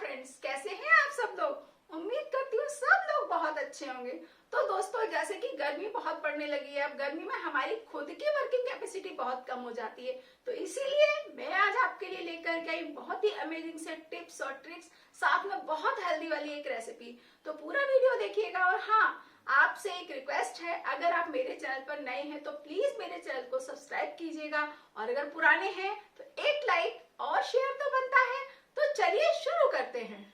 Friends, कैसे हैं आप सब लोग। उम्मीद करती हूँ सब लोग बहुत अच्छे होंगे। तो दोस्तों, जैसे कि गर्मी बहुत पड़ने लगी है, अब गर्मी में हमारी खुद की वर्किंग कैपेसिटी बहुत कम हो जाती है। तो इसीलिए मैं आज आपके लिए लेकर के आई बहुत ही अमेजिंग से टिप्स और ट्रिक्स, साथ में बहुत हेल्दी वाली एक रेसिपी। तो पूरा वीडियो देखिएगा। और हाँ, आपसे एक रिक्वेस्ट है, अगर आप मेरे चैनल पर नए हैं तो प्लीज मेरे चैनल को सब्सक्राइब कीजिएगा, और अगर पुराने हैं तो एक लाइक और शेयर तो बनता है। तो चलिए शुरू करते हैं।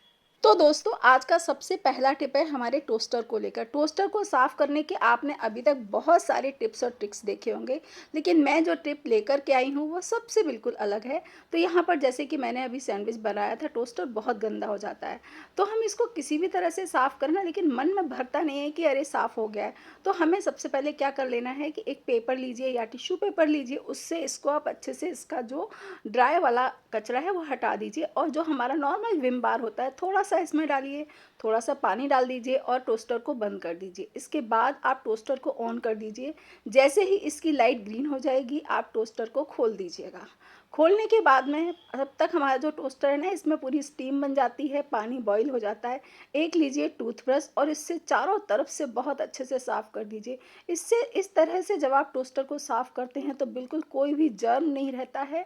तो दोस्तों, आज का सबसे पहला टिप है हमारे टोस्टर को लेकर। टोस्टर को साफ़ करने के आपने अभी तक बहुत सारे टिप्स और ट्रिक्स देखे होंगे, लेकिन मैं जो टिप लेकर के आई हूँ वो सबसे बिल्कुल अलग है। तो यहाँ पर जैसे कि मैंने अभी सैंडविच बनाया था, टोस्टर बहुत गंदा हो जाता है। तो हम इसको किसी भी तरह से साफ़ करना, लेकिन मन में भरता नहीं है कि अरे साफ़ हो गया है। तो हमें सबसे पहले क्या कर लेना है कि एक पेपर लीजिए या टिश्यू पेपर लीजिए, उससे इसको आप अच्छे से इसका जो ड्राई वाला कचरा है वो हटा दीजिए, और जो हमारा नॉर्मल विम बार होता है थोड़ा सा इसमें डालिए, थोड़ा सा पानी डाल दीजिए और टोस्टर को बंद कर दीजिए। इसके बाद आप टोस्टर को ऑन कर दीजिए। जैसे ही इसकी लाइट ग्रीन हो जाएगी आप टोस्टर को खोल दीजिएगा। खोलने के बाद में तब तक हमारा जो टोस्टर है ना, इसमें पूरी स्टीम बन जाती है, पानी बॉईल हो जाता है। एक लीजिए टूथब्रश और इससे चारों तरफ से बहुत अच्छे से साफ़ कर दीजिए। इससे इस तरह से जब आप टोस्टर को साफ़ करते हैं तो बिल्कुल कोई भी जर्म नहीं रहता है,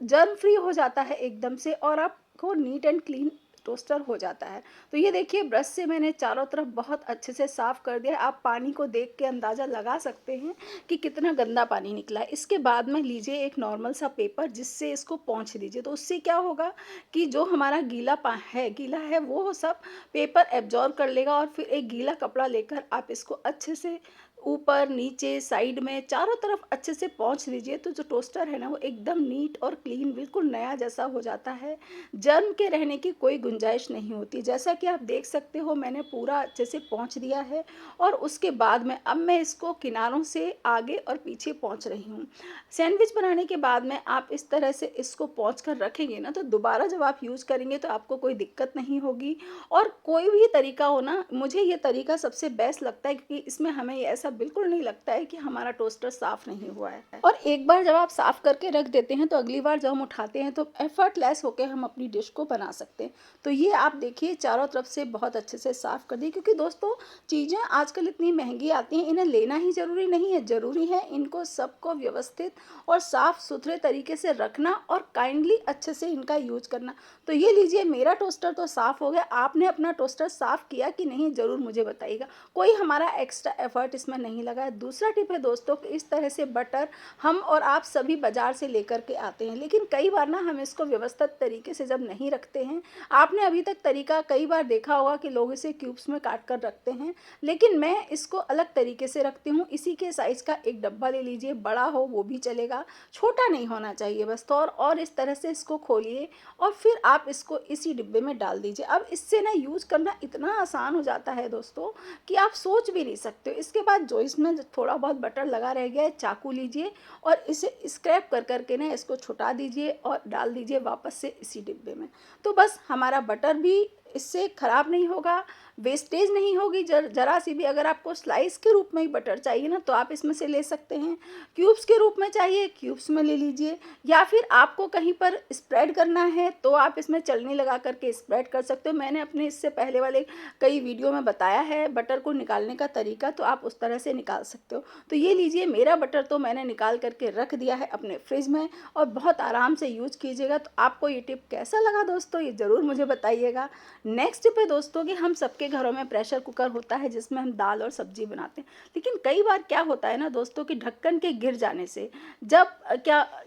जर्म फ्री हो जाता है एकदम से, और आपको नीट एंड क्लीन टोस्टर हो जाता है। तो ये देखिए, ब्रश से मैंने चारों तरफ बहुत अच्छे से साफ़ कर दिया। आप पानी को देख के अंदाज़ा लगा सकते हैं कि कितना गंदा पानी निकला है। इसके बाद में लीजिए एक नॉर्मल सा पेपर, जिससे इसको पोंछ दीजिए। तो उससे क्या होगा कि जो हमारा गीला है वो सब पेपर एब्जॉर्ब कर लेगा, और फिर एक गीला कपड़ा लेकर आप इसको अच्छे से ऊपर नीचे साइड में चारों तरफ अच्छे से पोंछ दीजिए। तो जो टोस्टर है ना, वो एकदम नीट और क्लीन, बिल्कुल नया जैसा हो जाता है। जर्म के रहने की कोई गुंजाइश नहीं होती। जैसा कि आप देख सकते हो, मैंने पूरा अच्छे से पोंछ दिया है, और उसके बाद में अब मैं इसको किनारों से आगे और पीछे पोंछ रही हूँ। सैंडविच बनाने के बाद में आप इस तरह से इसको पोंछ कर रखेंगे ना, तो दोबारा जब आप यूज़ करेंगे तो आपको कोई दिक्कत नहीं होगी। और कोई भी तरीका हो ना, मुझे ये तरीका सबसे बेस्ट लगता है, क्योंकि इसमें हमें ऐसा बिल्कुल नहीं लगता है कि हमारा टोस्टर साफ़ नहीं हुआ है। और एक बार जब आप साफ़ करके रख देते हैं तो अगली बार जब हम उठाते हैं तो एफर्टलेस होकर हम अपनी डिश को बना सकते हैं। तो ये आप देखिए, चारों तरफ से बहुत अच्छे से साफ़ कर दी। क्योंकि दोस्तों, चीज़ें आजकल इतनी महंगी आती हैं, इन्हें लेना ही ज़रूरी नहीं है। ज़रूरी है इनको सबको व्यवस्थित और साफ़ सुथरे तरीके से रखना, और काइंडली अच्छे से इनका यूज करना। तो ये लीजिए, मेरा टोस्टर तो साफ़ हो गया। आपने अपना टोस्टर साफ़ किया कि नहीं, ज़रूर मुझे बताइएगा। कोई हमारा एक्स्ट्रा एफर्ट इसमें नहीं लगा है। दूसरा टिप है दोस्तों कि इस तरह से बटर हम और आप सभी बाज़ार से लेकर के आते हैं, लेकिन कई बार ना हम इसको व्यवस्थित तरीके से जब नहीं रखते हैं। आपने अभी तक तरीका कई बार देखा होगा कि लोग इसे क्यूब्स में काट कर रखते हैं, लेकिन मैं इसको अलग तरीके से रखती हूँ। इसी के साइज़ का एक डब्बा ले लीजिए, बड़ा हो वो भी चलेगा, छोटा नहीं होना चाहिए बस। तो और इस तरह से इसको खोलिए, और फिर आप इसको इसी डिब्बे में डाल दीजिए। अब इससे ना यूज़ करना इतना आसान हो जाता है दोस्तों कि आप सोच भी नहीं सकते हो। इसके बाद जो इसमें थोड़ा बहुत बटर लगा रह गया है, चाकू लीजिए और इसे स्क्रैप कर करके ना इसको छुटा दीजिए और डाल दीजिए वापस से इसी डिब्बे में। तो बस हमारा बटर भी इससे ख़राब नहीं होगा, वेस्टेज नहीं होगी जरा सी भी। अगर आपको स्लाइस के रूप में ही बटर चाहिए ना, तो आप इसमें से ले सकते हैं। क्यूब्स के रूप में चाहिए, क्यूब्स में ले लीजिए, या फिर आपको कहीं पर स्प्रेड करना है तो आप इसमें चलनी लगा करके स्प्रेड कर सकते हो। मैंने अपने इससे पहले वाले कई वीडियो में बताया है बटर को निकालने का तरीका, तो आप उस तरह से निकाल सकते हो। तो ये लीजिए, मेरा बटर तो मैंने निकाल करके रख दिया है अपने फ्रिज में, और बहुत आराम से यूज़ कीजिएगा। तो आपको ये टिप कैसा लगा दोस्तों, ये ज़रूर मुझे बताइएगा। नेक्स्ट टिप है दोस्तों कि हम सबके घरों में प्रेशर कुकर होता है, जिसमें हम दाल और सब्जी बनाते हैं। लेकिन कई बार क्या होता है ना दोस्तों कि ढक्कन के गिर जाने से जब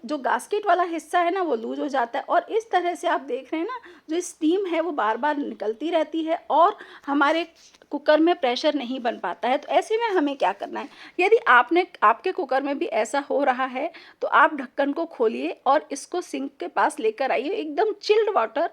जो गास्केट वाला हिस्सा है ना, वो लूज हो जाता है, और इस तरह से आप देख रहे हैं ना, जो स्टीम है वो बार बार निकलती रहती है, और हमारे कुकर में प्रेशर नहीं बन पाता है। तो ऐसे में हमें क्या करना है, यदि आपके कुकर में भी ऐसा हो रहा है, तो आप ढक्कन को खोलिए और इसको सिंक के पास लेकर आइए। एकदम चिल्ड वाटर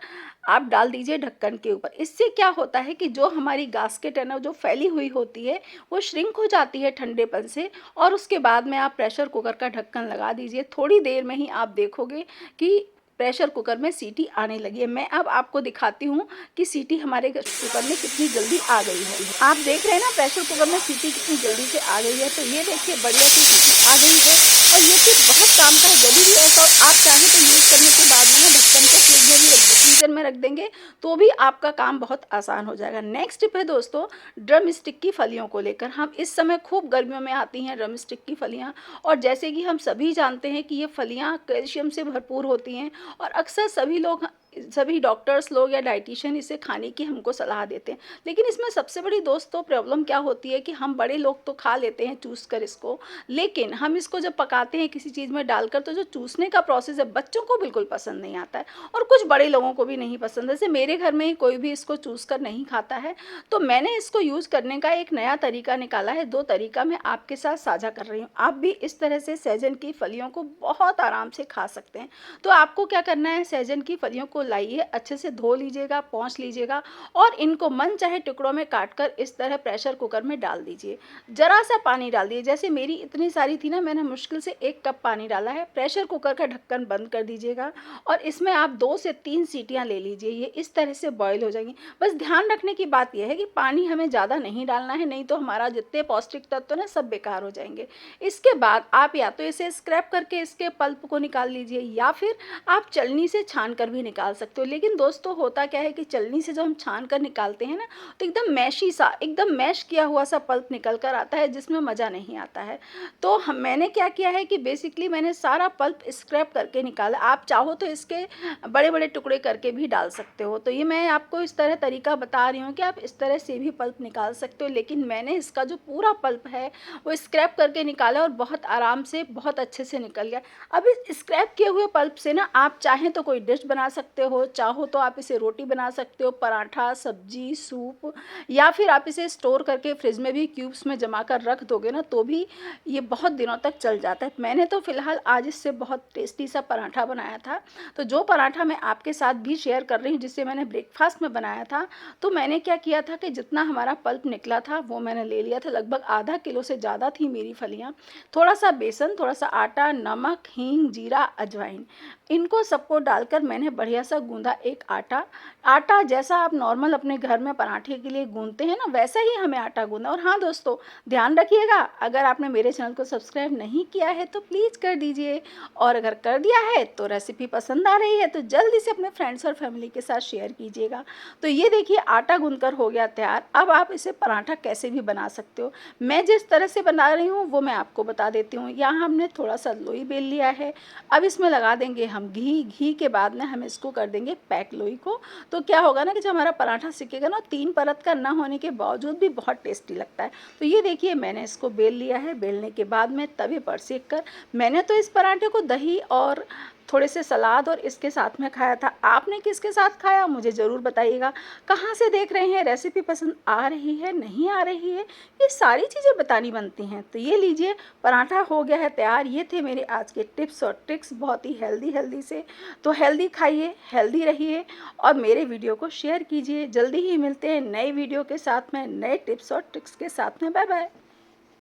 आप डाल दीजिए ढक्कन के ऊपर। इससे क्या होता है कि जो हमारी गास्केट है ना, जो फैली हुई होती है, वो श्रिंक हो जाती है ठंडेपन से, और उसके बाद में आप प्रेशर कुकर का ढक्कन लगा दीजिए। थोड़ी देर में ही आप देखोगे कि प्रेशर कुकर में सीटी आने लगी है। मैं अब आपको दिखाती हूँ कि सीटी हमारे कुकर में कितनी जल्दी आ गई है। आप देख रहे हैं ना, प्रेशर कुकर में सीटी कितनी जल्दी से आ गई है। तो ये देखिए, बढ़िया सी सीटी आ गई है, और ये फिर बहुत काम का है। यदि भी ऐसा आप चाहें तो यूज़ करने के बाद में ढक्कन को फ्रिज में भी रख फ्रीजर में रख देंगे तो भी आपका काम बहुत आसान हो जाएगा। नेक्स्ट टिप है दोस्तों ड्रम स्टिक की फलियों को लेकर। हम इस समय खूब गर्मियों में आती हैं ड्रम स्टिक की फलियाँ, और जैसे कि हम सभी जानते हैं कि ये फलियाँ कैल्शियम से भरपूर होती हैं और अक्सर सभी डॉक्टर्स लोग या डाइटिशियन इसे खाने की हमको सलाह देते हैं। लेकिन इसमें सबसे बड़ी दोस्तों प्रॉब्लम क्या होती है कि हम बड़े लोग तो खा लेते हैं चूस कर इसको, लेकिन हम इसको जब पकाते हैं किसी चीज़ में डालकर तो जो चूसने का प्रोसेस है बच्चों को बिल्कुल पसंद नहीं आता है और कुछ बड़े लोगों को भी नहीं पसंद है। जैसे मेरे घर में ही कोई भी इसको चूस कर नहीं खाता है, तो मैंने इसको यूज़ करने का एक नया तरीका निकाला है। 2 तरीका मैं आपके साथ साझा कर रही हूँ। आप भी इस तरह से सहजन की फलियों को बहुत आराम से खा सकते हैं। तो आपको क्या करना है, सहजन की फलियों को लाइए, अच्छे से धो लीजिएगा, पोंछ लीजिएगा और इनको मन चाहे टुकड़ों में काटकर इस तरह प्रेशर कुकर में डाल दीजिए। ज़रा सा पानी डाल दीजिए, जैसे मेरी इतनी सारी थी ना, मैंने मुश्किल से 1 कप पानी डाला है। प्रेशर कुकर का ढक्कन बंद कर दीजिएगा और इसमें आप 2 से 3 सीटियाँ ले लीजिए। ये इस तरह से बॉयल हो जाएंगी। बस ध्यान रखने की बात यह है कि पानी हमें ज़्यादा नहीं डालना है, नहीं तो हमारा जितने पौष्टिक तत्व ना सब बेकार हो जाएंगे। इसके बाद आप या तो इसे स्क्रैप करके इसके पल्प को निकाल लीजिए या फिर आप चलनी से छान कर भी निकाल सकते हो। लेकिन दोस्तों होता क्या है कि चलनी से जब हम छान कर निकालते हैं ना, तो एकदम मैशी सा, एकदम मैश किया हुआ सा पल्प निकल कर आता है जिसमें मज़ा नहीं आता है। तो मैंने क्या किया है कि बेसिकली मैंने सारा पल्प स्क्रैप करके निकाला। आप चाहो तो इसके बड़े बड़े टुकड़े करके भी डाल सकते हो। तो ये मैं आपको इस तरह तरीका बता रही हूँ कि आप इस तरह से भी पल्प निकाल सकते हो, लेकिन मैंने इसका जो पूरा पल्प है वो स्क्रैप करके निकाला और बहुत आराम से बहुत अच्छे से निकल गया। अब इस स्क्रैप किए हुए पल्प से ना आप चाहें तो कोई डिश बना सकते हो, चाहो तो आप इसे रोटी बना सकते हो, पराठा, सब्जी, सूप, या फिर आप इसे स्टोर करके फ्रिज में भी क्यूब्स में जमा कर रख दोगे ना तो भी ये बहुत दिनों तक चल जाता है। मैंने तो फिलहाल आज इससे बहुत टेस्टी सा पराठा बनाया था। तो जो पराठा मैं आपके साथ भी शेयर कर रही हूँ जिसे मैंने ब्रेकफास्ट में बनाया था, तो मैंने क्या किया था कि जितना हमारा पल्प निकला था वो मैंने ले लिया था। लगभग आधा किलो से ज़्यादा थी मेरी फलियाँ। थोड़ा सा बेसन, थोड़ा सा आटा, नमक, हींग, जीरा, अजवाइन, इनको सबको डालकर मैंने बढ़िया सा गूंदा एक आटा जैसा आप नॉर्मल अपने घर में पराठे के लिए गूंदते हैं ना, वैसा ही हमें आटा गूंदा। और हाँ दोस्तों ध्यान रखिएगा, अगर आपने मेरे चैनल को सब्सक्राइब नहीं किया है तो प्लीज़ कर दीजिए, और अगर कर दिया है तो रेसिपी पसंद आ रही है तो जल्दी से अपने फ्रेंड्स और फैमिली के साथ शेयर कीजिएगा। तो ये देखिए आटा गूंदकर हो गया तैयार। अब आप इसे पराठा कैसे भी बना सकते हो, मैं जिस तरह से बना रही हूँ वो मैं आपको बता देती हूँ। यहाँ हमने थोड़ा सा लोई बेल लिया है। अब इसमें लगा देंगे हम घी के बाद में हम इसको कर देंगे पैक लोई को। तो क्या होगा ना कि जब हमारा पराठा सिकेगा ना, 3 परत का ना होने के बावजूद भी बहुत टेस्टी लगता है। तो ये देखिए मैंने इसको बेल लिया है। बेलने के बाद में तवे पर सेक कर मैंने तो इस पराठे को दही और थोड़े से सलाद और इसके साथ में खाया था। आपने किसके साथ खाया मुझे ज़रूर बताइएगा। कहाँ से देख रहे हैं, रेसिपी पसंद आ रही है, नहीं आ रही है, ये सारी चीज़ें बतानी बनती हैं। तो ये लीजिए पराठा हो गया है तैयार। ये थे मेरे आज के टिप्स और ट्रिक्स, बहुत ही हेल्दी से। तो हेल्दी खाइए, हेल्दी रहिए और मेरे वीडियो को शेयर कीजिए। जल्दी ही मिलते हैं नए वीडियो के साथ में, नए टिप्स और ट्रिक्स के साथ में। Bye bye.